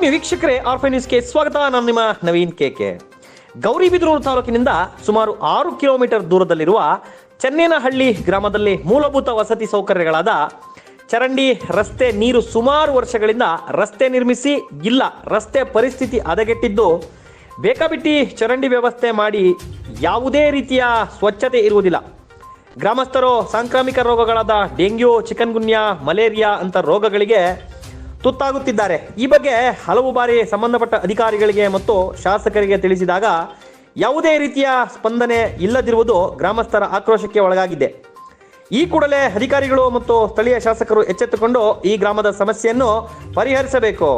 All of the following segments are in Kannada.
ಆತ್ಮೀಯ ವೀಕ್ಷಕರೇ, ಆರ್ಫೈ ನ್ಯೂಸ್ಗೆ ಸ್ವಾಗತ. ನಾನು ನಿಮ್ಮ ನವೀನ್ ಕೆಕೆ. ಗೌರಿಬಿದನೂರು ತಾಲೂಕಿನಿಂದ ಸುಮಾರು 6 ಕಿಲೋಮೀಟರ್ ದೂರದಲ್ಲಿರುವ ಚೆನ್ನೇನಹಳ್ಳಿ ಗ್ರಾಮದಲ್ಲಿ ಮೂಲಭೂತ ವಸತಿ ಸೌಕರ್ಯಗಳಾದ ಚರಂಡಿ, ರಸ್ತೆ, ನೀರು ಸುಮಾರು ವರ್ಷಗಳಿಂದ ರಸ್ತೆ ನಿರ್ಮಿಸಿ ಇಲ್ಲ. ರಸ್ತೆ ಪರಿಸ್ಥಿತಿ ಹದಗೆಟ್ಟಿದ್ದು, ಬೇಕಾಬಿಟ್ಟಿ ಚರಂಡಿ ವ್ಯವಸ್ಥೆ ಮಾಡಿ ಯಾವುದೇ ರೀತಿಯ ಸ್ವಚ್ಛತೆ ಇರುವುದಿಲ್ಲ. ಗ್ರಾಮಸ್ಥರು ಸಾಂಕ್ರಾಮಿಕ ರೋಗಗಳಾದ ಡೆಂಗ್ಯೂ, ಚಿಕನ್ಗುನ್ಯಾ, ಮಲೇರಿಯಾ ಅಂತ ರೋಗಗಳಿಗೆ ತುತ್ತಾಗುತ್ತಿದ್ದಾರೆ. ಈ ಬಗ್ಗೆ ಹಲವು ಬಾರಿ ಸಂಬಂಧಪಟ್ಟ ಅಧಿಕಾರಿಗಳಿಗೆ ಮತ್ತು ಶಾಸಕರಿಗೆ ತಿಳಿಸಿದಾಗ ಯಾವುದೇ ರೀತಿಯ ಸ್ಪಂದನೆ ಇಲ್ಲದಿರುವುದು ಗ್ರಾಮಸ್ಥರ ಆಕ್ರೋಶಕ್ಕೆ ಒಳಗಾಗಿದೆ. ಈ ಕೂಡಲೇ ಅಧಿಕಾರಿಗಳು ಮತ್ತು ಸ್ಥಳೀಯ ಶಾಸಕರು ಎಚ್ಚೆತ್ತುಕೊಂಡು ಈ ಗ್ರಾಮದ ಸಮಸ್ಯೆಯನ್ನು ಪರಿಹರಿಸಬೇಕು.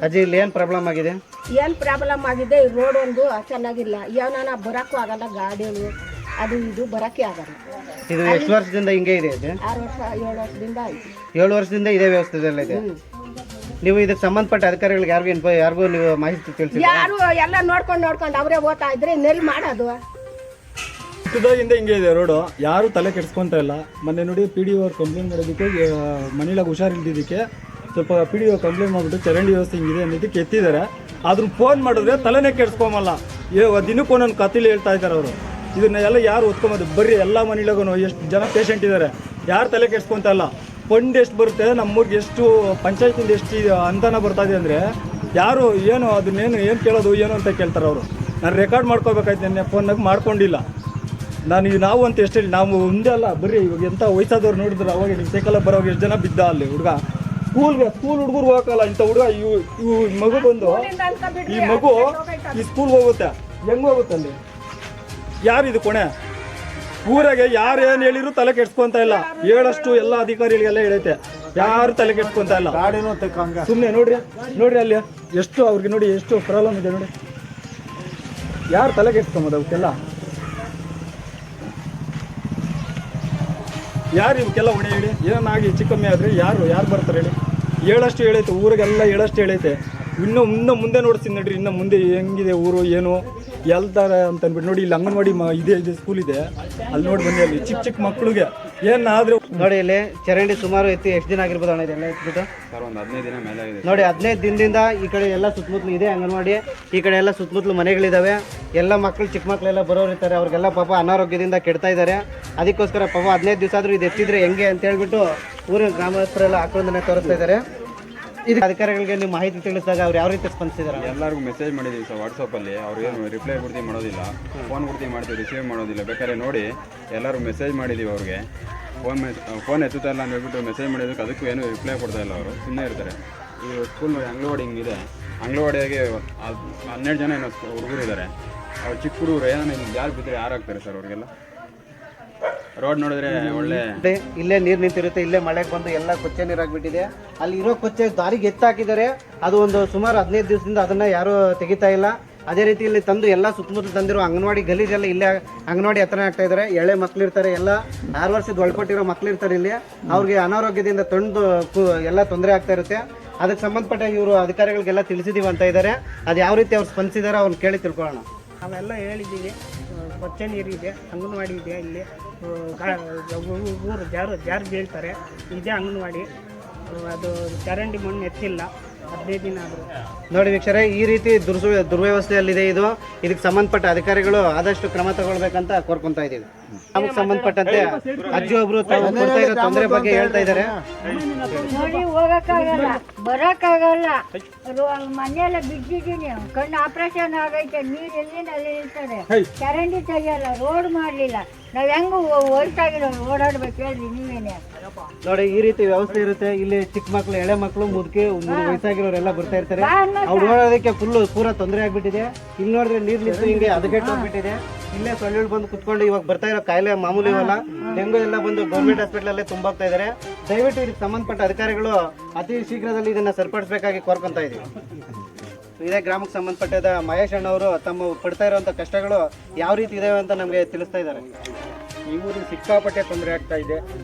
ಅಜ್ಜಿ, ಇಲ್ಲಿ ಏನು ಪ್ರಾಬ್ಲಮ್ ಆಗಿದೆ? ಏನು ಪ್ರಾಬ್ಲಮ್ ಆಗಿದೆ? ಈ ರೋಡ್ ಒಂದು ಚೆನ್ನಾಗಿಲ್ಲ. ಯಾವನ ಬರೋಕ್ಕೂ ಆಗಲ್ಲ, ಗಾಡಿಗಳು ಅದು ಇದು ಬರೋಕ್ಕೆ ಆಗಲ್ಲ. ಇದು ಎಷ್ಟು ವರ್ಷದಿಂದ ಹಿಂಗೆ ಇದೆ ಅಜ್ಜಿ? 6 ವರ್ಷ 7 ವರ್ಷದಿಂದ ಆಯ್ತು. 7 ವರ್ಷದಿಂದ ಇದೇ ವ್ಯವಸ್ಥೆದಲ್ಲ ಇದೆ. ನೀವು ಇದಕ್ಕೆ ಸಂಬಂಧಪಟ್ಟ ಅಧಿಕಾರಿಗಳಿಗೆ ಯಾರಿಗೂ ನೀವು ಮಾಹಿತಿ ತಿಳಿಸಿ? ಯಾರು ಎಲ್ಲ ನೋಡ್ಕೊಂಡು ಅವರೇ ಓದ್ತಾ ಇದ್ರೆ ನೆಲ್ ಮಾಡೋದು. ಹಿಂದೆ ಹಿಂಗೆ ಇದೆ ರೋಡು, ಯಾರು ತಲೆ ಕೆಡಿಸ್ಕೊಂತ ಇಲ್ಲ. ಮೊನ್ನೆ ನೋಡಿ PDO ಅವ್ರು ಕಂಪ್ಲೇಂಟ್ ಮಾಡೋದಕ್ಕೆ, ಮನೇಲಾಗ ಹುಷಾರಿಲ್ದಿದ್ದಕ್ಕೆ ಸ್ವಲ್ಪ PDO ಕಂಪ್ಲೇಂಟ್ ಮಾಡಿಬಿಟ್ಟು ಚರಂಡಿ ವ್ಯವಸ್ಥೆ ಹಿಂಗಿದೆ ಅನ್ನೋದಕ್ಕೆ ಎತ್ತಿದ್ದಾರೆ. ಆದ್ರೂ ಫೋನ್ ಮಾಡಿದ್ರೆ ತಲೆನೇ ಕೆಡಿಸ್ಕೊಂಬಲ್ಲ. ದಿನಕ್ಕೂ ಒಂದೊಂದು ಕತಿಲಿ ಹೇಳ್ತಾ ಇದ್ದಾರೆ ಅವರು. ಇದನ್ನ ಎಲ್ಲ ಯಾರು ಒತ್ಕೊಂಬೋದು? ಬರ್ರಿ, ಎಲ್ಲ ಮನೇಲಾಗೂ ಎಷ್ಟು ಜನ ಪೇಷಂಟ್ ಇದ್ದಾರೆ, ಯಾರು ತಲೆ ಕೆಡಿಸ್ಕೊಂತ ಇಲ್ಲ. ಫಂಡ್ ಎಷ್ಟು ಬರುತ್ತೆ, ನಮ್ಮೂರಿಗೆ ಎಷ್ಟು ಪಂಚಾಯತಿಂದ ಎಷ್ಟು ಅನುದಾನ ಬರ್ತಾ ಇದೆ ಅಂದರೆ ಯಾರು ಏನು ಅದನ್ನೇನು ಏನು ಕೇಳೋದು ಏನು ಅಂತ ಕೇಳ್ತಾರೆ ಅವರು. ನಾನು ರೆಕಾರ್ಡ್ ಮಾಡ್ಕೋಬೇಕಾಯ್ತು, ನೆನ್ನೆ ಫೋನ್ನಾಗ ಮಾಡ್ಕೊಂಡಿಲ್ಲ. ನಾವು ಅಂತ ಎಷ್ಟು ಹೇಳಿ, ನಾವು ಮುಂದೆ ಅಲ್ಲ ಬರ್ರಿ. ಇವಾಗ ಎಂಥ ವಯಸ್ಸಾದವ್ರು ನೋಡಿದ್ರೆ ಅವಾಗ ನಿಮ್ಮ ಸೈಕಲ್ ಬರೋವಾಗ ಎಷ್ಟು ಜನ ಬಿದ್ದ ಅಲ್ಲಿ ಹುಡುಗ. ಸ್ಕೂಲ್ ಹುಡುಗರು ಹೋಗಲ್ಲ, ಇಂಥ ಹುಡುಗ ಇವು ಮಗು ಬಂದು ಈ ಮಗು ಈ ಸ್ಕೂಲ್ಗೆ ಹೋಗುತ್ತೆ, ಹೆಂಗೆ ಹೋಗುತ್ತೆ ಅಲ್ಲಿ? ಯಾರಿದು ಕೊನೆ? ಊರಾಗೆ ಯಾರು ಏನು ಹೇಳಿದ್ರು ತಲೆ ಕೆಡ್ಸ್ಕೊಂತ ಇಲ್ಲ. ಹೇಳಷ್ಟು ಎಲ್ಲ ಅಧಿಕಾರಿಗಳಿಗೆಲ್ಲ ಹೇಳೈತೆ, ಯಾರು ತಲೆ ಕೆಡ್ಸ್ಕೊಂತ ಇಲ್ಲ. ಸುಮ್ಮನೆ ನೋಡ್ರಿ ಅಲ್ಲಿ ಎಷ್ಟು ಅವ್ರಿಗೆ ನೋಡಿ ಎಷ್ಟು ಪ್ರಾಬ್ಲಮ್ ಇದೆ ನೋಡಿ. ಯಾರು ತಲೆ ಕೆಡ್ಸ್ಕೊಂಬೋದು ಅವಕ್ಕೆಲ್ಲ? ಯಾರು ಇವಕ್ಕೆಲ್ಲ ಹೊಣೆ ಹೇಳಿ? ಏನಾಗಿ ಚಿಕ್ಕಮ್ಮಿ ಆದರೆ ಯಾರು ಬರ್ತಾರೆ ಹೇಳಿ? ಹೇಳಷ್ಟು ಹೇಳೈತೆ, ಊರಿಗೆಲ್ಲ ಹೇಳಷ್ಟು ಹೇಳೈತೆ. ಇನ್ನೂ ಮುಂದೆ ನೋಡ್ತೀನಿ ನೋಡ್ರಿ, ಇನ್ನು ಮುಂದೆ ಹೆಂಗಿದೆ ಊರು ಏನು ಎಲ್ತಾರೆ ಅಂತ ಅಂದ್ಬಿಟ್ಟು ನೋಡಿ. ಇಲ್ಲಿ ಅಂಗನವಾಡಿ ಇದೆ ಸ್ಕೂಲ್ ಇದೆ, ಅಲ್ಲಿ ನೋಡಿ ಬನ್ನಿ. ಅಲ್ಲಿ ಚಿಕ್ಕ ಮಕ್ಕಳಿಗೆ ಏನಾದರೂ ನೋಡಿ, ಇಲ್ಲಿ ಚರಂಡಿ ಸುಮಾರು ಎಷ್ಟು ದಿನ ಆಗಿರ್ಬೋದು ಅಣ್ಣ ಇದೆಲ್ಲ ಎತ್ಬಿಟ್ಟು? ಒಂದು 15 ದಿನ ಮೇಲೆ ಆಗಿದೆ. ನೋಡಿ, 15 ದಿನದಿಂದ ಈ ಕಡೆ ಎಲ್ಲ ಸುತ್ತಮುತ್ತಲು ಇದೆ ಅಂಗನವಾಡಿ. ಈ ಕಡೆ ಎಲ್ಲ ಸುತ್ತಮುತ್ತಲು ಮನೆಗಳಿದ್ದಾವೆ. ಎಲ್ಲ ಮಕ್ಕಳು, ಚಿಕ್ಕ ಮಕ್ಕಳೆಲ್ಲ ಬರೋರು ಇರ್ತಾರೆ. ಅವ್ರಿಗೆಲ್ಲ ಪಾಪ ಅನಾರೋಗ್ಯದಿಂದ ಕೆಡ್ತಾ ಇದ್ದಾರೆ. ಅದಕ್ಕೋಸ್ಕರ ಪಾಪ 15 ದಿವಸ ಆದರೂ ಇದು ಎತ್ತಿದ್ರೆ ಹೆಂಗೆ ಅಂತ ಹೇಳ್ಬಿಟ್ಟು ಊರಿನ ಗ್ರಾಮಸ್ಥರೆಲ್ಲ ಆಕ್ರೋಶನ ತೋರಿಸ್ತಾ ಇದ್ದಾರೆ. ಇದು ಅಧಿಕಾರಿಗಳಿಗೆ ನೀವು ಮಾಹಿತಿ ತಿಳಿಸಿದಾಗ ಅವ್ರು ಯಾವ ರೀತಿ ಸ್ಪಂದಿಸಿದ್ದಾರೆ? ಎಲ್ಲರಿಗೂ ಮೆಸೇಜ್ ಮಾಡಿದ್ದೀವಿ ಸರ್ ವಾಟ್ಸಪ್ಪಲ್ಲಿ. ಅವ್ರು ಏನು ರಿಪ್ಲೈ ಕೊಡ್ತೀವಿ ಮಾಡೋದಿಲ್ಲ, ಫೋನ್ ಕೊಡ್ತೀವಿ ಮಾಡ್ತೀವಿ, ರಿಸೀವ್ ಮಾಡೋದಿಲ್ಲ. ಬೇಕಾದ್ರೆ ನೋಡಿ, ಎಲ್ಲರೂ ಮೆಸೇಜ್ ಮಾಡಿದ್ದೀವಿ ಅವ್ರಿಗೆ. ಫೋನ್ ಎತ್ತುತ್ತಾ ಇಲ್ಲ ಅಂತ ಹೇಳ್ಬಿಟ್ಟು ಮೆಸೇಜ್ ಮಾಡಿದ್ದಕ್ಕೆ ಅದಕ್ಕೂ ಏನು ರಿಪ್ಲೈ ಕೊಡ್ತಾ ಇಲ್ಲ. ಅವರು ಸುಮ್ಮನೆ ಇರ್ತಾರೆ. ಈ ಸ್ಕೂಲ್ ನೋಡಿ, ಅಂಗನವಾಡಿ ಹಿಂಗಿದೆ. ಅಂಗನವಾಡಿಯಾಗೆ 12 ಜನ ಏನೋ ಹುಡುಗರು ಇದ್ದಾರೆ. ಅವ್ರು ಚಿಕ್ಕ ಹುಡುಗರು ಏನೋ ಯಾರು ಬಿದ್ದರೆ ಯಾರಾಗ್ತಾರೆ ಸರ್ ಅವ್ರಿಗೆಲ್ಲ? ರೋಡ್ ನೋಡಿದ್ರೆ ಒಳ್ಳೆ ಇಲ್ಲೇ ನೀರು ನಿಂತಿರುತ್ತೆ. ಇಲ್ಲೇ ಮಳೆಗೆ ಬಂದು ಎಲ್ಲ ಕೊಚ್ಚೆ ನೀರಾಗ್ಬಿಟ್ಟಿದೆ. ಅಲ್ಲಿ ಇರೋ ಕೊಚ್ಚೆ ದಾರಿಗೆ ಎತ್ತಾಕಿದ್ದಾರೆ. ಅದು ಒಂದು ಸುಮಾರು 15 ದಿವಸದಿಂದ ಅದನ್ನ ಯಾರು ತೆಗಿತಾ ಇಲ್ಲ. ಅದೇ ರೀತಿ ಇಲ್ಲಿ ತಂದು ಎಲ್ಲ ಸುತ್ತಮುತ್ತ ತಂದಿರೋ ಅಂಗನವಾಡಿ ಗಲೀಜೆಲ್ಲ ಇಲ್ಲೇ ಅಂಗನವಾಡಿ ಹತ್ರನೇ ಆಗ್ತಾ ಇದ್ದಾರೆ. ಎಳೆ ಮಕ್ಳು ಇರ್ತಾರೆ, ಎಲ್ಲ 6 ವರ್ಷದ ಒಳಪಟ್ಟಿರೋ ಮಕ್ಳು ಇರ್ತಾರೆ ಇಲ್ಲಿ. ಅವ್ರಿಗೆ ಅನಾರೋಗ್ಯದಿಂದ ಎಲ್ಲ ತೊಂದರೆ ಆಗ್ತಾ ಇರುತ್ತೆ. ಅದಕ್ಕೆ ಸಂಬಂಧಪಟ್ಟ ಇವರು ಅಧಿಕಾರಿಗಳಿಗೆಲ್ಲ ತಿಳಿಸಿದೀವಿ ಅಂತ ಇದ್ದಾರೆ. ಅದು ಯಾವ ರೀತಿ ಅವ್ರು ಸ್ಪಂದಿಸಿದಾರೆ ಅವ್ರನ್ನ ಕೇಳಿ ತಿಳ್ಕೊಳ್ಳೋಣ. ಅವೆಲ್ಲ ಹೇಳಿದ್ದೀವಿ. ಕೊಚ್ಚೆ ನೀರು ಇದೆ, ಅಂಗನವಾಡಿ ಇದೆ. ಇಲ್ಲಿ ಊರು ಜಾರು ಬೀಳ್ತಾರೆ. ಇದೇ ಅಂಗನವಾಡಿ. ಅದು ಚರಂಡಿ ಮಣ್ಣು ಎತ್ತಿಲ್ಲ 15 ದಿನ ಆದರೂ. ನೋಡಿ ವೀಕ್ಷರೇ, ಈ ರೀತಿ ದುರ್ವ್ಯವಸ್ಥೆಯಲ್ಲಿದೆ ಇದು. ಇದಕ್ಕೆ ಸಂಬಂಧಪಟ್ಟ ಅಧಿಕಾರಿಗಳು ಆದಷ್ಟು ಕ್ರಮ ತಗೊಳ್ಬೇಕಂತ ಕೋರ್ಕೊಂತಾ ಇದ್ದೀವಿ. ನಮಗೆ ಸಂಬಂಧಪಟ್ಟಂತೆ ಅಜ್ಜಿ ಒಬ್ರು ಕೊಡ್ತಾ ಇರೋ ತೊಂದರೆ ಬಗ್ಗೆ ಹೇಳ್ತಾ ಇದ್ದಾರೆ. ನೋಡಿ, ಹೋಗಕ್ಕಾಗಲ್ಲ, ಬರಕ್ಕಾಗಲ್ಲ. ಮನೆಯಲ್ಲ ಬಿದ್ದಿದ್ದೀನಿ, ಕಣ್ಣು ಆಪರೇಷನ್ ಆಗೈತೆ. ನೀರು ಎಲ್ಲಿಂದ ಅಲ್ಲಿ ಇರ್ತಾರೆ. ಚರಂಡಿ ತೆಗಿಯಲ್ಲ, ರೋಡ್ ಮಾಡಲಿಲ್ಲ. ನಾವ್ ಹೆಂಗ ವಯಸ್ಸಾಗಿರೋರು ಓಡಾಡ್ಬೇಕು ಹೇಳ್ರಿ ನೀವೇನೆ? ನೋಡಿ, ಈ ರೀತಿ ವ್ಯವಸ್ಥೆ ಇರುತ್ತೆ. ಇಲ್ಲಿ ಚಿಕ್ಕ ಮಕ್ಳು, ಎಳೆ ಮಕ್ಕಳು, ಮುದುಕಿ, ವಯಸ್ಸಾಗಿರೋರೆಲ್ಲ ಬರ್ತಾ ಇರ್ತಾರೆ. ಅವ್ರು ಓಡೋದಕ್ಕೆ ಪೂರಾ ತೊಂದರೆ ಆಗ್ಬಿಟ್ಟಿದೆ. ಇಲ್ಲಿ ನೋಡಿದ್ರೆ ನೀರು ನಿಂತು ಹಿಂಗೆ ಅದಗೆಟ್ಟು ಹೋಗ್ಬಿಟ್ಟಿದೆ. ಇಲ್ಲೇ ಸೊಳ್ಳೆಗಳು ಬಂದು ಕುತ್ಕೊಂಡು ಇವಾಗ ಬರ್ತಾ ಇರೋ ಕಾಯಿಲೆ ಮಾಮೂಲಿ ಇರಲ್ಲ. ಡೆಂಗು ಎಲ್ಲ ಬಂದು ಗೌರ್ಮೆಂಟ್ ಹಾಸ್ಪಿಟಲ್ ಅಲ್ಲೇ ತುಂಬಾಗ್ತಾ ಇದ್ದಾರೆ. ದಯವಿಟ್ಟು ಇದಕ್ಕೆ ಸಂಬಂಧಪಟ್ಟ ಅಧಿಕಾರಿಗಳು ಅತಿ ಶೀಘ್ರದಲ್ಲಿ ಇದನ್ನ ಸರಿಪಡಿಸಬೇಕಾಗಿ ಕೋರ್ಕೊಂತಾ ಇದೀವಿ. ಇದೇ ಗ್ರಾಮಕ್ಕೆ ಸಂಬಂಧಪಟ್ಟದ ಮಹೇಶ್ ಅಣ್ಣವರು ತಮ್ಮ ಪಡ್ತಾ ಇರುವಂತ ಕಷ್ಟಗಳು ಯಾವ ರೀತಿ ಇದಾವೆ ಅಂತ ನಮಗೆ ತಿಳಿಸ್ತಾ ಇದ್ದಾರೆ. ಈ ಊರಿಗೆ ಸಿಕ್ಕಾಪಟ್ಟೆ ತೊಂದರೆ ಆಗ್ತಾ ಇದೆ.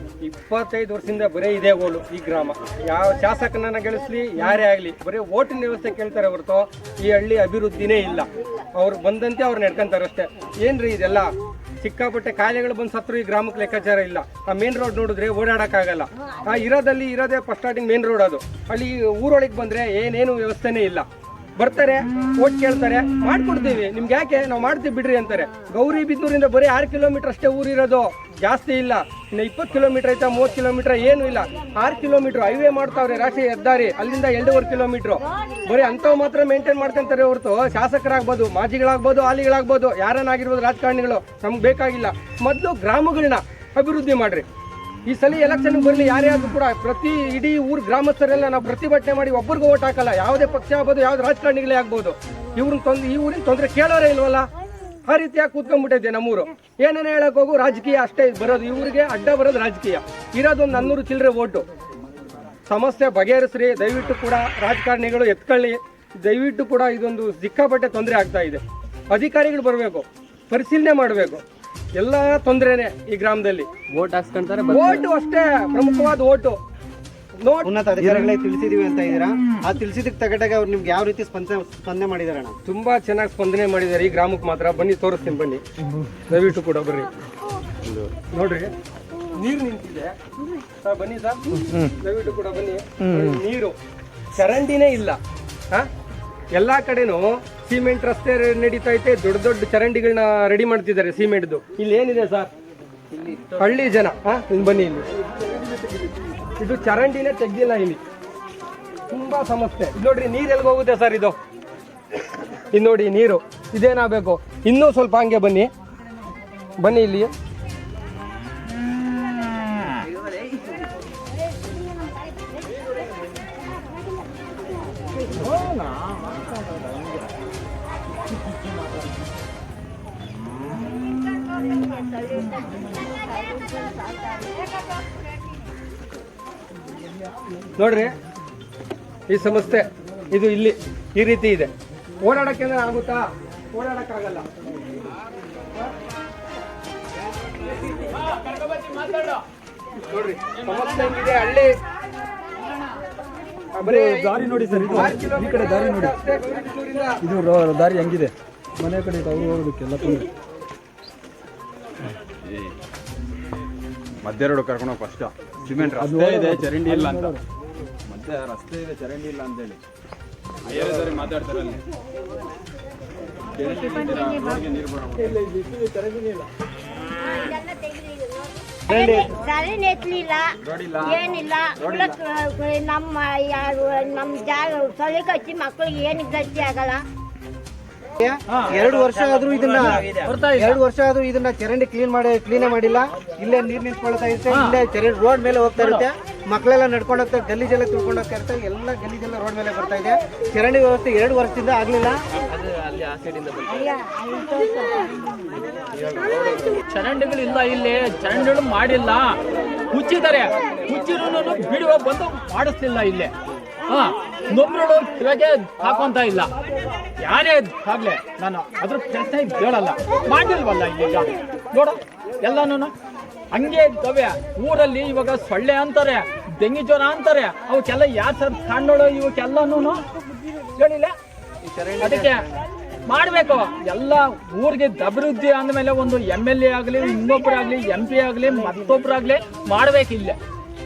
25 ವರ್ಷದಿಂದ ಬರೀ ಇದೇ ಗೋಳು ಈ ಗ್ರಾಮ. ಯಾವ ಶಾಸಕನನ್ನ ಗೆಲ್ಲಿಸ್ಲಿ ಯಾರೇ ಆಗಲಿ ಬರೀ ಓಟಿನ ವ್ಯವಸ್ಥೆ ಕೇಳ್ತಾರೆ ಹೊರತು ಈ ಹಳ್ಳಿ ಅಭಿವೃದ್ಧಿನೇ ಇಲ್ಲ. ಅವ್ರು ಬಂದಂತೆ ಅವ್ರು ನಡ್ಕೊಂತಾರೆ ಅಷ್ಟೇ. ಏನ್ರಿ ಇದೆಲ್ಲ ಸಿಕ್ಕಾಪಟ್ಟೆ ಕಾಯಿಲೆಗಳು ಬಂದು ಸತ್ರು ಈ ಗ್ರಾಮಕ್ಕೆ ಲೆಕ್ಕಾಚಾರ ಇಲ್ಲ. ಆ ಮೇನ್ ರೋಡ್ ನೋಡಿದ್ರೆ ಓಡಾಡಕ್ಕಾಗಲ್ಲ. ಇರೋದೇ ಫಸ್ಟ್ ಸ್ಟಾರ್ಟಿಂಗ್ ಮೇನ್ ರೋಡ್ ಅದು. ಅಲ್ಲಿ ಊರೊಳಗೆ ಬಂದ್ರೆ ಏನೇನು ವ್ಯವಸ್ಥೆನೇ ಇಲ್ಲ. ಬರ್ತಾರೆ, ಓಟ್ ಕೇಳ್ತಾರೆ, ಮಾಡ್ಕೊಡ್ತೀವಿ ನಿಮ್ಗೆ, ಯಾಕೆ ನಾವು ಮಾಡ್ತೀವಿ ಬಿಡ್ರಿ ಅಂತಾರೆ. ಗೌರಿಬಿದನೂರಿಂದ ಬರೀ 6 ಕಿಲೋಮೀಟರ್ ಅಷ್ಟೇ ಊರಿರೋದು, ಜಾಸ್ತಿ ಇಲ್ಲ. ಇನ್ನು 20 ಕಿಲೋಮೀಟರ್ ಐತಾ 30 ಕಿಲೋಮೀಟರ್ ಏನು ಇಲ್ಲ. 6 ಕಿಲೋಮೀಟರ್ ಹೈವೇ ಮಾಡ್ತಾವ್ರೆ, ರಾಷ್ಟ್ರೀಯ ಹೆದ್ದಾರಿ, ಅಲ್ಲಿಂದ 2.5 ಕಿಲೋಮೀಟರ್. ಬರೀ ಅಂಥವು ಮಾತ್ರ ಮೇಂಟೈನ್ ಮಾಡ್ಕೊಂತಾರೆ ಹೊರತು ಶಾಸಕರಾಗ್ಬೋದು, ಮಾಜಿಗಳಾಗ್ಬೋದು, ಹಾಲಿಗಳಾಗ್ಬೋದು, ಯಾರನ್ನಾಗಿರ್ಬೋದು, ರಾಜಕಾರಣಿಗಳು ನಮ್ಗೆ ಬೇಕಾಗಿಲ್ಲ. ಮೊದಲು ಗ್ರಾಮಗಳನ್ನ ಅಭಿವೃದ್ಧಿ ಮಾಡ್ರಿ. ಈ ಸಲ ಎಲೆಕ್ಷನ್ ಬರಲಿ ಯಾರೇ ಆದ್ರೂ ಕೂಡ ಇಡೀ ಊರ್ ಗ್ರಾಮಸ್ಥರೆಲ್ಲ ನಾವು ಪ್ರತಿಭಟನೆ ಮಾಡಿ ಒಬ್ಬರಿಗೂ ಓಟ್ ಹಾಕಲ್ಲ. ಯಾವುದೇ ಪಕ್ಷ ಆಗ್ಬೋದು, ಯಾವ್ದು ರಾಜಕಾರಣಿಗಳೇ ಆಗ್ಬೋದು. ಈ ಊರಿನ ತೊಂದರೆ ಕೇಳೋರೇ ಇಲ್ವಲ್ಲ. ಆ ರೀತಿಯಾಗಿ ಕೂತ್ಕೊಂಡ್ಬಿಟ್ಟಿದೆ ನಮ್ಮೂರು. ಏನೇನು ಹೇಳಕ್ ಹೋಗು ರಾಜಕೀಯ ಅಷ್ಟೇ ಬರೋದು. ಈ ಊರಿಗೆ ಅಡ್ಡ ಬರೋದು ರಾಜಕೀಯ. ಇರೋದೊಂದು 400 ಚಿಲ್ಲರೆ ಓಟು. ಸಮಸ್ಯೆ ಬಗೆಹರಿಸ್ರಿ ದಯವಿಟ್ಟು ಕೂಡ. ರಾಜಕಾರಣಿಗಳು ಎತ್ಕೊಳ್ಳಿ ದಯವಿಟ್ಟು ಕೂಡ. ಇದೊಂದು ಸಿಕ್ಕಾಪಟ್ಟೆ ತೊಂದರೆ ಆಗ್ತಾ ಇದೆ. ಅಧಿಕಾರಿಗಳು ಬರಬೇಕು, ಪರಿಶೀಲನೆ ಮಾಡಬೇಕು. ಎಲ್ಲ ತೊಂದರೆನೆ ಈ ಗ್ರಾಮದಲ್ಲಿ. ವೋಟ್ ಹಾಕ್ಸ್ಕೊಂತಾರೆ, ಓಟು ಅಷ್ಟೇ ಪ್ರಮುಖವಾದ ಓಟು. ಉನ್ನತ ಅಧಿಕಾರಿಗಳೇ ತಿಳಿಸಿದೀವಿ ಅಂತ ಇದ್ದೀರಾ. ಆ ತಿಳಿಸಿದಕ್ಕೆ ತಗಟಾಗ ಅವ್ರು ನಿಮ್ಗೆ ಯಾವ ರೀತಿ ಸ್ಪಂದನೆ ಮಾಡಿದಾರೆ ಅಣ್ಣ? ತುಂಬಾ ಚೆನ್ನಾಗಿ ಸ್ಪಂದನೆ ಮಾಡಿದ್ದಾರೆ ಈ ಗ್ರಾಮಕ್ಕೆ ಮಾತ್ರ. ಬನ್ನಿ ತೋರಿಸ್ತೀನಿ, ಬನ್ನಿ ದಯವಿಟ್ಟು ಕೂಡ ಬರ್ರಿ. ನೋಡ್ರಿ ನೀರು ನಿಂತಿದೆ, ಬನ್ನಿ ಸರ್ ದಯವಿಟ್ಟು ಕೂಡ ಬನ್ನಿ. ನೀರು ಚರಂಡಿನೇ ಇಲ್ಲ. ಎಲ್ಲಾ ಕಡೆನೂ ಸಿಮೆಂಟ್ ರಸ್ತೆ ನಡೀತಾ ಐತೆ. ದೊಡ್ಡ ದೊಡ್ಡ ಚರಂಡಿಗಳನ್ನ ರೆಡಿ ಮಾಡ್ತಿದ್ದಾರೆ ಸಿಮೆಂಟ್ದು. ಇಲ್ಲಿ ಏನಿದೆ ಸರ್, ಹಳ್ಳಿ ಜನ ಬನ್ನಿ, ಇಲ್ಲಿ ಇದು ಚರಂಡಿನೇ ತೆಗ್ದಿಲ್ಲ. ಇಲ್ಲಿ ತುಂಬಾ ಸಮಸ್ಯೆ. ಇದು ನೋಡ್ರಿ ನೀರ್ ಎಲ್ಗೆ ಹೋಗುತ್ತೆ ಸರ್. ಇದು ನೋಡಿ ನೀರು ಇದೇನಾಗಬೇಕು. ಇನ್ನೂ ಸ್ವಲ್ಪ ಹಂಗೆ ಬನ್ನಿ ಇಲ್ಲಿ. ನೋಡ್ರಿ ಈ ಸಮಸ್ಯೆ ಇದು ಇಲ್ಲಿ ಈ ರೀತಿ ಇದೆ. ಓಡಾಡಕ್ಕೆ ಆಗುತ್ತಾ? ಓಡಾಡಕ್ಕಾಗಲ್ಲ. ನೋಡ್ರಿ ಸಮಸ್ಯೆ ಹೆಂಗಿದೆ ಹಳ್ಳಿ. ದಾರಿ ನೋಡಿ ಸರ್, ಈ ಕಡೆ ದಾರಿ ನೋಡಿ, ಇದು ದಾರಿ ಹೆಂಗಿದೆ. ಮನೆ ಕಡೆ ಅವ್ರು ಹೋಗೋದಕ್ಕೆಲ್ಲ ತೊಂದರೆ. ಮಧ್ಯ ರೋಡ್ ಕರ್ಕೊಂಡು ಫಸ್ಟ್ ಸಿಮೆಂಟ್ ರಸ್ತೆ ಇದೆ, ಚರಂಡಿ ಇಲ್ಲ ಅಂತ. ಮಧ್ಯ ರಸ್ತೆ ಇದೆ, ಚರಂಡಿ ಇಲ್ಲ ಅಂತೇಳಿ ಬೇರೆ ಮಾತಾಡ್ತಾರೆ. ಅಲ್ಲಿ ಚರಂಡಿ ಎತ್ತಲಿಲ್ಲ, ಏನಿಲ್ಲ. ನಮ್ಮ ಜಾಗ ಸೊಳ್ಳೆ ಕಚ್ಚಿ ಮಕ್ಕಳಿಗೆ ಏನು ಗಟ್ಟಿ ಆಗಲ್ಲ. 2 ವರ್ಷ ಆದ್ರೂ ಇದನ್ನ ಚರಂಡಿ ಕ್ಲೀನೇ ಮಾಡಿಲ್ಲ. ಇಲ್ಲೇ ನೀರ್ ನಿಂತ್ಕೊಳ್ತಾ ಇರುತ್ತೆ. ಇಲ್ಲೇ ಚರಂಡಿ ರೋಡ್ ಮೇಲೆ ಹೋಗ್ತಾ ಇರುತ್ತೆ. ಮಕ್ಕಳೆಲ್ಲ ನಡ್ಕೊಂಡು ಹೋಗ್ತಾರೆ, ಗಲೀಜೆಲ್ಲ ತಿಳ್ಕೊಂಡು ಹೋಗ್ತಾ ಇರ್ತಾರೆ. ಎಲ್ಲ ಗಲೀಜೆಲ್ಲ ರೋಡ್ ಮೇಲೆ ಬರ್ತಾ ಇದೆ. ಚರಂಡಿ ವ್ಯವಸ್ಥೆ 2 ವರ್ಷದಿಂದ ಆಗ್ಲಿಲ್ಲ. ಚರಂಡಿಗಳಿಲ್ಲ, ಇಲ್ಲಿ ಚರಂಡಿಗಳು ಮಾಡಿಲ್ಲ. ಮುಚ್ಚಿದ್ದಾರೆ, ಮುಚ್ಚಿರೂ ಬಿಡುವ ಬಂದು ಮಾಡಿಸ್ತಿಲ್ಲ ಇಲ್ಲಿ. ಇನ್ನೊಬ್ರು ಇವಾಗೆ ಹಾಕೊಂತ ಇಲ್ಲ. ಯಾರೇ ಆಗ್ಲೇ ನಾನು ಅದ್ರ ಪ್ರಶ್ನೆ ಹೇಳಲ್ಲ, ಮಾಡಿಲ್ವಲ್ಲ ಈಗ ನೋಡು. ಎಲ್ಲಾನು ಹಂಗೆ ಇದ್ದಾವೆ ಊರಲ್ಲಿ. ಇವಾಗ ಸೊಳ್ಳೆ ಅಂತಾರೆ, ಡೆಂಗಿ ಜ್ವರ ಅಂತಾರೆ. ಅವಕ್ಕೆಲ್ಲ ಯಾರು ಸರ್ ಕಾಣೋಡು ಇವಕ್ಕೆಲ್ಲನೂ ಹೇಳಿಲ್ಲ. ಅದಕ್ಕೆ ಮಾಡಬೇಕು ಎಲ್ಲ ಊರಿಗೆ ಅಭಿವೃದ್ಧಿ ಅಂದಮೇಲೆ ಒಂದು MLA ಆಗಲಿ, ಇನ್ನೊಬ್ಬರಾಗಲಿ, MP ಆಗಲಿ, ಮತ್ತೊಬ್ಬರಾಗಲಿ ಮಾಡಬೇಕಿಲ್ಲ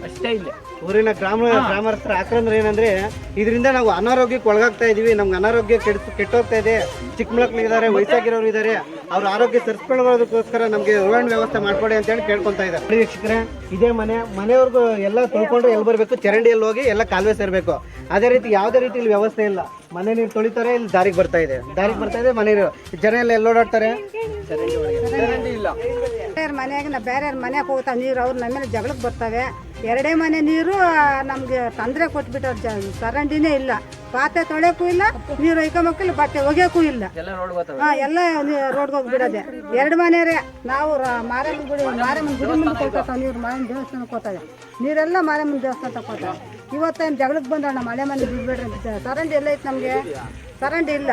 ಅಷ್ಟೇ. ಇಲ್ಲ ಊರಿನ ಗ್ರಾಮಸ್ಥರ ಆಕ್ರಂದ್ರೆ ಏನಂದ್ರೆ ಇದರಿಂದ ನಾವು ಅನಾರೋಗ್ಯಕ್ಕೆ ಒಳಗಾಗ್ತಾ ಇದೀವಿ. ನಮ್ಗೆ ಅನಾರೋಗ್ಯ ಕೆಟ್ಟೋಗ್ತಾ ಇದೆ. ಚಿಕ್ಕ ಮಕ್ಕಳು ಇದ್ದಾರೆ, ವಯಸ್ಸಾಗಿರೋರು ಇದ್ದಾರೆ. ಅವ್ರ ಆರೋಗ್ಯ ಸರಿಸ್ಕೊಳ್ಳೋದಕ್ಕೋಸ್ಕರ ನಮಗೆ ರೋಡ್ ವ್ಯವಸ್ಥೆ ಮಾಡ್ಕೊಡಿ ಅಂತ ಹೇಳಿ ಕೇಳ್ಕೊಂತ ಇದ್ದಾರೆ. ವೀಕ್ಷಕರೇ, ಇದೇ ಮನೆಯವ್ರಿಗೂ ಎಲ್ಲ ತೊಳ್ಕೊಂಡ್ರೆ ಎಲ್ಲಿ ಬರಬೇಕು, ಚರಂಡಿಯಲ್ಲಿ ಹೋಗಿ ಎಲ್ಲ ಕಾಲುವೆ ಸೇರಬೇಕು. ಅದೇ ರೀತಿ ಯಾವುದೇ ರೀತಿ ಇಲ್ಲಿ ವ್ಯವಸ್ಥೆ ಇಲ್ಲ. ಮನೆ ನೀರು ತೊಳಿತಾರೆ, ಇಲ್ಲಿ ದಾರಿಗೆ ಬರ್ತಾ ಇದೆ ಮನೆ ನೀರು. ಜನ ಎಲ್ಲ ಎಲ್ಲೋಡಾಡ್ತಾರೆ, ಚರಂಡಿ ಇಲ್ಲ. ಮನೆಯಾಗ ಬೇರೆ ಮನೆಗೆ ಹೋಗ್ತಾವ ನೀರು, ಅವ್ರು ನಮ್ಮ ಮೇಲೆ ಜಗಳಕ್ಕೆ ಬರ್ತವೆ. 2 ಮನೆ ನೀರು ನಮಗೆ ತೊಂದರೆ ಕೊಟ್ಬಿಟ್ಟು ಚರಂಡಿನೇ ಇಲ್ಲ. ಪಾತ್ರೆ ತೊಳೆಯೋಕ್ಕೂ ಇಲ್ಲ, ನೀರು ಒಯ್ಕೊಂಬಕ್ಕೂ ಇಲ್ಲ, ಬಟ್ಟೆ ಒಗೆಯೋಕ್ಕೂ ಇಲ್ಲ. ಹಾಂ, ಎಲ್ಲ ರೋಡ್ಗೆ ಹೋಗಿ ಬಿಡೋದೆ. 2 ಮನೆಯವರೇ ನಾವು ಮಾರಮ್ಮನ ಗುಡಿ ಮುಂದೆ ಕೊಡ್ತಾವೆ ನೀರು, ಮಾರಮ್ಮನ ದೇವಸ್ಥಾನಕ್ಕೆ ಹೋಗ್ತದೆ ನೀರೆಲ್ಲ ಮಾರಮ್ಮನ ದೇವಸ್ಥಾನಕ್ಕೆ ಹೋಗ್ತಾರೆ. ಇವತ್ತೇನು ಜಗಳಕ್ಕೆ ಬಂದಣ್ಣ ಮಳೆ ಮನೆ ಬಿಡ್ಬೇಡ್ರಿ ಅಂತ. ಚರಂಡಿ ಎಲ್ಲ ಐತೆ ನಮಗೆ, ಚರಂಡಿ ಇಲ್ಲ.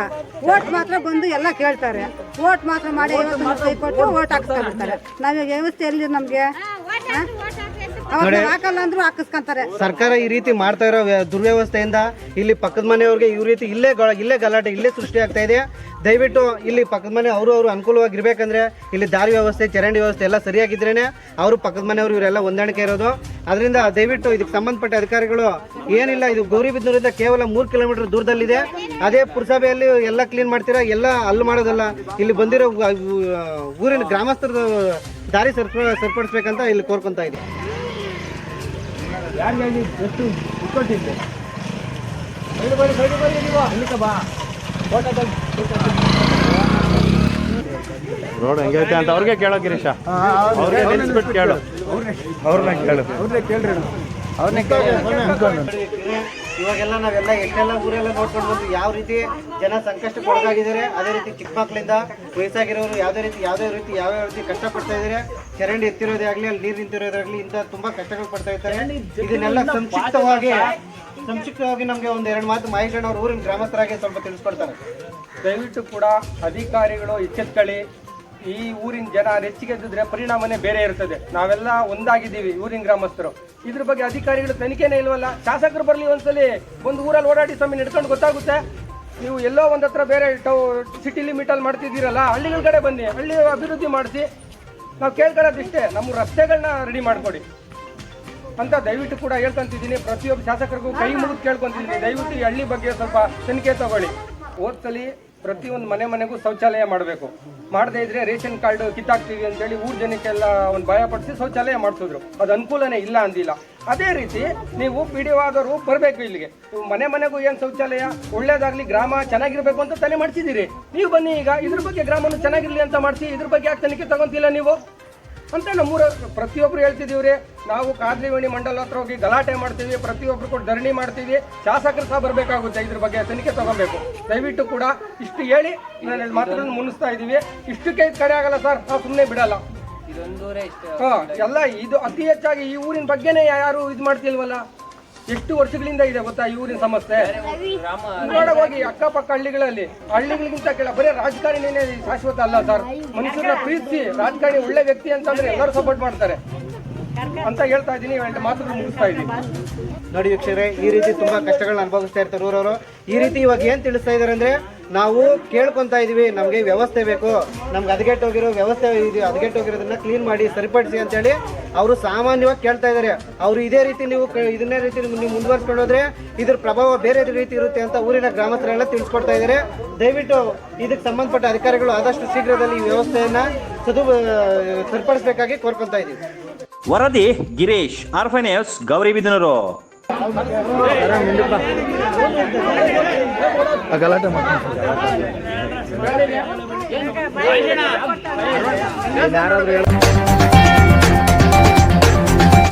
ಓಟ್ ಮಾತ್ರ ಬಂದು ಎಲ್ಲ ಕೇಳ್ತಾರೆ, ಓಟ್ ಮಾತ್ರ ಮಾಡಿ 50 ಕೈ ಕೊಟ್ಟು ಓಟ್ ಹಾಕಿಸ್ಕೊಂಡ್ಬಿಡ್ತಾರೆ. ನಮಗೆ ವ್ಯವಸ್ಥೆ ಎಲ್ಲಿ ನಮಗೆ? ಹಾಕಲ್ಲ ಅಂದ್ರೂ ಹಾಕಿಸ್ಕೊಂತಾರೆ. ಸರ್ಕಾರ ಈ ರೀತಿ ಮಾಡ್ತಾ ಇರೋ ದುರ್ವ್ಯವಸ್ಥೆಯಿಂದ ಇಲ್ಲಿ ಪಕ್ಕದ ಮನೆಯವ್ರಿಗೆ ಈ ರೀತಿ ಇಲ್ಲೇ ಗಲಾಟೆ ಇಲ್ಲೇ ಸೃಷ್ಟಿ ಆಗ್ತಾ ಇದೆ. ದಯವಿಟ್ಟು ಇಲ್ಲಿ ಪಕ್ಕದ ಮನೆ ಅವರು ಅನುಕೂಲವಾಗಿರ್ಬೇಕಂದ್ರೆ ಇಲ್ಲಿ ದಾರಿ ವ್ಯವಸ್ಥೆ, ಚರಂಡಿ ವ್ಯವಸ್ಥೆ ಎಲ್ಲ ಸರಿಯಾಗಿದ್ರೇನೆ ಅವರು ಪಕ್ಕದ ಮನೆಯವರು ಇವರೆಲ್ಲ ಹೊಂದಾಣಿಕೆ ಇರೋದು. ಅದರಿಂದ ದಯವಿಟ್ಟು ಇದಕ್ಕೆ ಸಂಬಂಧಪಟ್ಟ ಅಧಿಕಾರಿಗಳು ಏನಿಲ್ಲ, ಇದು ಗೌರಿಬಿದನೂರಿಂದ ಕೇವಲ 3 ಕಿಲೋಮೀಟರ್ ದೂರದಲ್ಲಿದೆ. ಅದೇ ಪುರಸಭೆಯಲ್ಲಿ ಎಲ್ಲ ಕ್ಲೀನ್ ಮಾಡ್ತೀರಾ, ಎಲ್ಲ ಅಲ್ಲಿ ಮಾಡೋದಲ್ಲ. ಇಲ್ಲಿ ಬಂದಿರೋ ಊರಿನ ಗ್ರಾಮಸ್ಥರ ದಾರಿ ಸರಿಪಡಿಸ್ಬೇಕಂತ ಇಲ್ಲಿ ಕೋರ್ಕೊಂತ ಇದೆ. ರೋಡ್ ಹೆಂಗೈತೆ ಅಂತ ಅವ್ರಿಗೆ ಕೇಳೋ ಗಿರೀಶ, ಅವ್ರಿಗೆ ನಿಲ್ಲಿಸ್ಬಿಟ್ಟು ಕೇಳು, ಅವ್ರನ್ನ ಕೇಳು. ಇವಾಗೆಲ್ಲ ನಾವೆಲ್ಲ ಎಷ್ಟೆಲ್ಲ ಊರೆಲ್ಲ ನೋಡ್ಕೊಂಡು ಬಂದು ಯಾವ ರೀತಿ ಜನ ಸಂಕಷ್ಟಕ್ಕೆ ಒಳಗಾಗಿದ್ದಾರೆ. ಅದೇ ರೀತಿ ಚಿಕ್ಕ ಮಕ್ಕಳಿಂದ ವಯಸ್ಸಾಗಿರೋರು ಯಾವ್ಯಾವ ರೀತಿ ಕಷ್ಟಪಡ್ತಾ ಇದ್ದಾರೆ. ಚರಂಡಿ ಎತ್ತಿರೋದೇ ಆಗಲಿ, ಅಲ್ಲಿ ನೀರು ನಿಂತಿರೋದಾಗಲಿ, ಇಂಥ ತುಂಬಾ ಕಷ್ಟಗಳು ಪಡ್ತಾ ಇರ್ತಾರೆ. ಇದನ್ನೆಲ್ಲ ಸಂಕ್ಷಿಪ್ತವಾಗಿ ನಮಗೆ ಒಂದು 2 ಮಾತು ಮಾಹಿತಿಯನ್ನು ಅವ್ರ ಊರಿನ ಗ್ರಾಮಸ್ಥರಾಗಿ ಸ್ವಲ್ಪ ತಿಳಿಸ್ಕೊಡ್ತಾರೆ. ದಯವಿಟ್ಟು ಕೂಡ ಅಧಿಕಾರಿಗಳು ಎಚ್ಚೆತ್ಕೊಳ್ಳಿ. ಈ ಊರಿನ ಜನ ಹೆಚ್ಚಿಗೆದ್ದಿದ್ರೆ ಪರಿಣಾಮನೇ ಬೇರೆ ಇರ್ತದೆ. ನಾವೆಲ್ಲ ಒಂದಾಗಿದ್ದೀವಿ ಊರಿನ ಗ್ರಾಮಸ್ಥರು. ಇದ್ರ ಬಗ್ಗೆ ಅಧಿಕಾರಿಗಳು ತನಿಖೆನೇ ಇಲ್ವಲ್ಲ. ಶಾಸಕರು ಬರಲಿ ಒಂದ್ಸಲಿ, ಒಂದು ಊರಲ್ಲಿ ಓಡಾಡಿ ಸ್ವಾಮಿ ನಡ್ಕೊಂಡು ಗೊತ್ತಾಗುತ್ತೆ. ನೀವು ಎಲ್ಲೋ ಒಂದ್ ಹತ್ರ ಬೇರೆ ಸಿಟಿ ಲಿಮಿಟಲ್ಲಿ ಮಾಡ್ತಿದ್ದೀರಲ್ಲ, ಹಳ್ಳಿಗಳ ಕಡೆ ಬನ್ನಿ, ಹಳ್ಳಿ ಅಭಿವೃದ್ಧಿ ಮಾಡಿಸಿ. ನಾವು ಕೇಳ್ಕೊಳ್ಳೋದಿಷ್ಟೇ, ನಮ್ಮ ರಸ್ತೆಗಳನ್ನ ರೆಡಿ ಮಾಡಿಕೊಡಿ ಅಂತ ದಯವಿಟ್ಟು ಕೂಡ ಹೇಳ್ಕೊಂತಿದ್ದೀನಿ. ಪ್ರತಿಯೊಬ್ಬ ಶಾಸಕರಿಗೂ ಕೈ ಮುಗಿದು ಕೇಳ್ಕೊಂತಿದ್ದೀನಿ, ದಯವಿಟ್ಟು ಈ ಹಳ್ಳಿ ಬಗ್ಗೆ ಸ್ವಲ್ಪ ತನಿಖೆ ತಗೊಳ್ಳಿ. ಹೋದ್ಸಲಿ ಪ್ರತಿಯೊಂದು ಮನೆಗೂ ಶೌಚಾಲಯ ಮಾಡಬೇಕು. ಮಾಡದೇ ಇದ್ರೆ ರೇಷನ್ ಕಾರ್ಡ್ ಕಿತ್ತಾಕ್ತೀವಿ ಅಂತೇಳಿ ಊರ್ ಜನಕ್ಕೆಲ್ಲ ಒಂದು ಭಯ ಪಡಿಸಿ ಶೌಚಾಲಯ ಮಾಡಿಸಿದ್ರು. ಅದು ಅನುಕೂಲನೇ ಇಲ್ಲ ಅಂದಿಲ್ಲ. ಅದೇ ರೀತಿ ನೀವು PDO ಆದವರು ಬರಬೇಕು ಇಲ್ಲಿಗೆ. ಮನೆಗೂ ಏನು ಶೌಚಾಲಯ ಒಳ್ಳೇದಾಗ್ಲಿ, ಗ್ರಾಮ ಚೆನ್ನಾಗಿರ್ಬೇಕು ಅಂತ ತಾನೇ ಮಾಡಿಸಿದ್ದೀರಿ. ನೀವು ಬನ್ನಿ, ಈಗ ಇದ್ರ ಬಗ್ಗೆ ಗ್ರಾಮನು ಚೆನ್ನಾಗಿರ್ಲಿ ಅಂತ ಮಾಡಿಸಿ, ಇದ್ರ ಬಗ್ಗೆ ಯಾಕೆ ತನಿಖೆ ತಗೊಂತಿಲ್ಲ ನೀವು ಅಂತ ನಮ್ಮೂರ ಪ್ರತಿಯೊಬ್ರು ಹೇಳ್ತಿದ್ದೀವ್ರಿ. ನಾವು ಕಾದ್ರಿವೇಣಿ ಮಂಡಲ ಹತ್ರ ಹೋಗಿ ಗಲಾಟೆ ಮಾಡ್ತೀವಿ, ಪ್ರತಿಯೊಬ್ರು ಕೂಡ ಧರಣಿ ಮಾಡ್ತೀವಿ. ಶಾಸಕರು ಸಹ ಬರಬೇಕಾಗುತ್ತೆ, ಇದ್ರ ಬಗ್ಗೆ ತನಿಖೆ ತಗೊಬೇಕು. ದಯವಿಟ್ಟು ಕೂಡ ಇಷ್ಟು ಹೇಳಿ ನಾನು ಮಾತುಗಳನ್ನು ಮುನ್ನಿಸ್ತಾ ಇದ್ದೀವಿ. ಇಷ್ಟಕ್ಕೆ ಕಡೆ ಆಗಲ್ಲ ಸರ್, ನಾವು ಸುಮ್ಮನೆ ಬಿಡಲ್ಲ. ಎಲ್ಲ ಇದು ಅತಿ ಹೆಚ್ಚಾಗಿ ಈ ಊರಿನ ಬಗ್ಗೆನೇ ಯಾರು ಇದು ಮಾಡ್ತಿಲ್ವಲ್ಲ. ಎಷ್ಟು ವರ್ಷಗಳಿಂದ ಇದೆ ಗೊತ್ತಾ ಈ ಊರಿನ ಸಮಸ್ಯೆ. ಹೋಗಿ ಅಕ್ಕಪಕ್ಕ ಹಳ್ಳಿಗಳಿಗಿಂತ ಕೆಳ ಬರೀ ರಾಜಕಾರಣಿನೇ ಶಾಶ್ವತ ಅಲ್ಲ ಸರ್. ಮನುಷ್ಯರನ್ನ ಪ್ರೀತಿಸಿ ರಾಜಕಾರಣಿ ಒಳ್ಳೆ ವ್ಯಕ್ತಿ ಅಂತಂದ್ರೆ ಎಲ್ಲರೂ ಸಪೋರ್ಟ್ ಮಾಡ್ತಾರೆ ಅಂತ ಹೇಳ್ತಾ ಇದ್ದೀನಿ. ಮಾತುಗಳು ಮುಗಿಸ್ತಾ ಇದ್ದೀನಿ. ನೋಡಿ ವೀಕ್ಷಕರೇ, ಈ ರೀತಿ ತುಂಬಾ ಕಷ್ಟಗಳನ್ನ ಅನುಭವಿಸ್ತಾ ಇರ್ತಾರೆ ಊರವರು. ಈ ರೀತಿ ಇವಾಗ ಏನ್ ತಿಳಿಸ್ತಾ ಇದಾರೆ ಅಂದ್ರೆ, ನಾವು ಕೇಳ್ಕೊಂತಾ ಇದೀವಿ, ನಮ್ಗೆ ವ್ಯವಸ್ಥೆ ಬೇಕು, ನಮ್ಗೆ ಹದಗೆಟ್ಟೋಗಿರೋ ವ್ಯವಸ್ಥೆ ಇದೆ, ಹದಗೆಟ್ಟೋಗಿರೋದನ್ನ ಕ್ಲೀನ್ ಮಾಡಿ ಸರಿಪಡಿಸಿ ಅಂತೇಳಿ ಅವರು ಸಾಮಾನ್ಯವಾಗಿ ಕೇಳ್ತಾ ಇದಾರೆ. ಅವರು ಇದೇ ರೀತಿ ಇದನ್ನೇ ರೀತಿ ನೀವು ಮುಂದುವರ್ಸ್ಕೊಂಡು ಹೋದ್ರೆ ಇದ್ರ ಪ್ರಭಾವ ಬೇರೆ ರೀತಿ ಇರುತ್ತೆ ಅಂತ ಊರಿನ ಗ್ರಾಮಸ್ಥರೆಲ್ಲ ತಿಳಿಸ್ಕೊಡ್ತಾ ಇದ್ದಾರೆ. ದಯವಿಟ್ಟು ಇದಕ್ಕೆ ಸಂಬಂಧಪಟ್ಟ ಅಧಿಕಾರಿಗಳು ಆದಷ್ಟು ಶೀಘ್ರದಲ್ಲಿ ಈ ವ್ಯವಸ್ಥೆಯನ್ನ ಸರಿಪಡಿಸಬೇಕಾಗಿ ಕೋರ್ಕೊಂತಾ ಇದೀವಿ. ವರದಿ ಗಿರೀಶ್, ಆರ್ಫನ್ಯೂಸ್, ಗೌರಿಬಿದನೂರು. ಗಲಾಟೆ ಯಾರಾದ್ರೂ